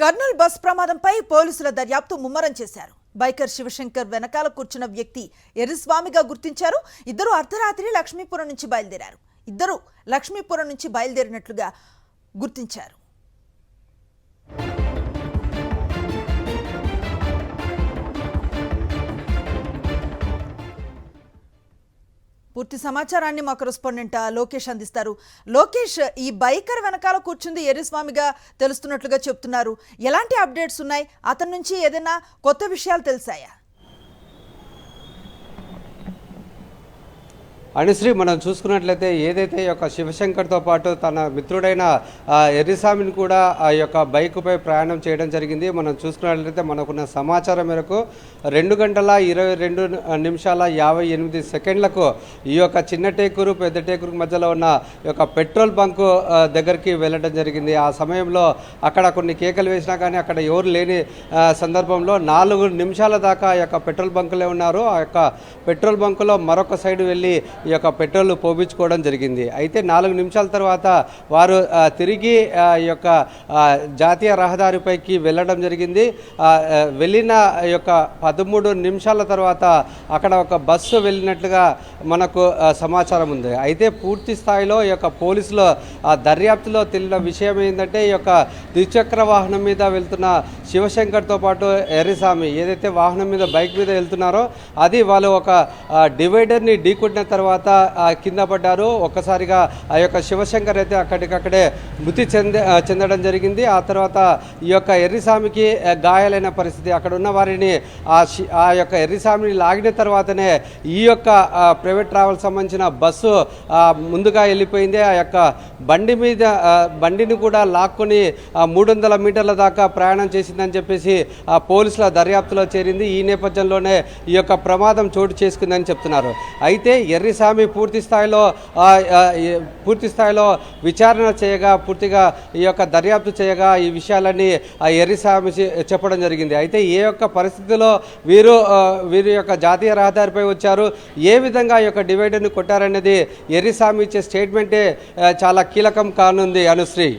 Kurnool bus ప్రమాదంపై పోలీసుల దర్యాప్తు ముమ్మరం చేశారు. బైకర్ శివశంకర్ వెనకాల కూర్చున్న వ్యక్తి ఎర్రస్వామిగా గుర్తించారు. ఇద్దరు అర్ధరాత్రి లక్ష్మీపురం నుంచి బయలుదేరినట్లుగా గుర్తించారు. పూర్తి సమాచారాన్ని మా కరెస్పాండెంట్ లోకేష్ అందిస్తారు. లోకేష్, ఈ బైకర్ వెనకాల కూర్చుంది ఎర్రస్వామిగా తెలుస్తున్నట్లుగా చెప్తున్నారు. ఎలాంటి అప్డేట్స్ ఉన్నాయి? అతని నుంచి ఏదైనా కొత్త విషయాలు తెలిసాయా? అనుశ్రీ, మనం చూసుకున్నట్లయితే ఏదైతే ఈ యొక్క శివశంకర్తో పాటు తన మిత్రుడైన ఎర్రస్వామిని కూడా ఆ యొక్క బైకుపై ప్రయాణం చేయడం జరిగింది. మనం చూసుకున్నట్లయితే మనకున్న సమాచారం మేరకు 2:22:58 ఈ యొక్క చిన్న టేకూరు పెద్ద టేకూరు మధ్యలో ఉన్న ఈ యొక్క పెట్రోల్ బంకు దగ్గరికి వెళ్ళడం జరిగింది. ఆ సమయంలో అక్కడ కొన్ని కేకలు వేసినా కానీ అక్కడ ఎవరు లేని సందర్భంలో 4 నిమిషాల దాకా ఆ యొక్క పెట్రోల్ బంకులే ఉన్నారు. ఆ యొక్క పెట్రోల్ బంకులో మరొక సైడ్ వెళ్ళి ఈ యొక్క పెట్రోల్ పోపించుకోవడం జరిగింది. అయితే 4 నిమిషాల తర్వాత వారు తిరిగి ఈ యొక్క జాతీయ రహదారిపైకి వెళ్ళడం జరిగింది. వెళ్ళిన ఈ యొక్క 13 నిమిషాల తర్వాత అక్కడ ఒక బస్సు వెళ్ళినట్లుగా మనకు సమాచారం ఉంది. అయితే పూర్తి స్థాయిలో ఈ యొక్క పోలీసుల దర్యాప్తులో తెలియని విషయం ఏంటంటే ఈ యొక్క ద్విచక్ర వాహనం మీద వెళ్తున్న శివశంకర్తో పాటు ఎర్రస్వామి ఏదైతే వాహనం మీద బైక్ మీద వెళ్తున్నారో అది వాళ్ళు ఒక డివైడర్ని ఢీకొట్టిన తర్వాత కింద పడ్డారు. ఒక్కసారిగా ఆ యొక్క శివశంకర్ అయితే అక్కడికక్కడే మృతి చెందడం జరిగింది. ఆ తర్వాత ఈ యొక్క ఎర్రస్వామికి గాయాలైన పరిస్థితి. అక్కడ ఉన్న వారిని ఆ యొక్క ఎర్రస్వామిని లాగిన తర్వాతనే ఈ యొక్క ప్రైవేట్ ట్రావెల్ సంబంధించిన బస్సు ముందుగా వెళ్ళిపోయింది. ఆ యొక్క బండిని కూడా లాక్కొని 300 మీటర్ల దాకా ప్రయాణం చేసిందని చెప్పేసి పోలీసుల దర్యాప్తులో చేరింది. ఈ నేపథ్యంలోనే ఈ యొక్క ప్రమాదం చోటు చేసుకుందని చెప్తున్నారు. అయితే ఎర్రస్వామి పూర్తి స్థాయిలో విచారణ చేయగా, పూర్తిగా ఈ యొక్క దర్యాప్తు చేయగా ఈ విషయాలన్నీ ఎర్రస్వామి చెప్పడం జరిగింది. అయితే ఏ యొక్క పరిస్థితిలో వీరి యొక్క జాతీయ రహదారిపై వచ్చారు, ఏ విధంగా ఈ యొక్క డివైడర్ని కొట్టారనేది ఎర్రస్వామి ఇచ్చే స్టేట్మెంటే చాలా కీలకం కానుంది. అనుశ్రీ.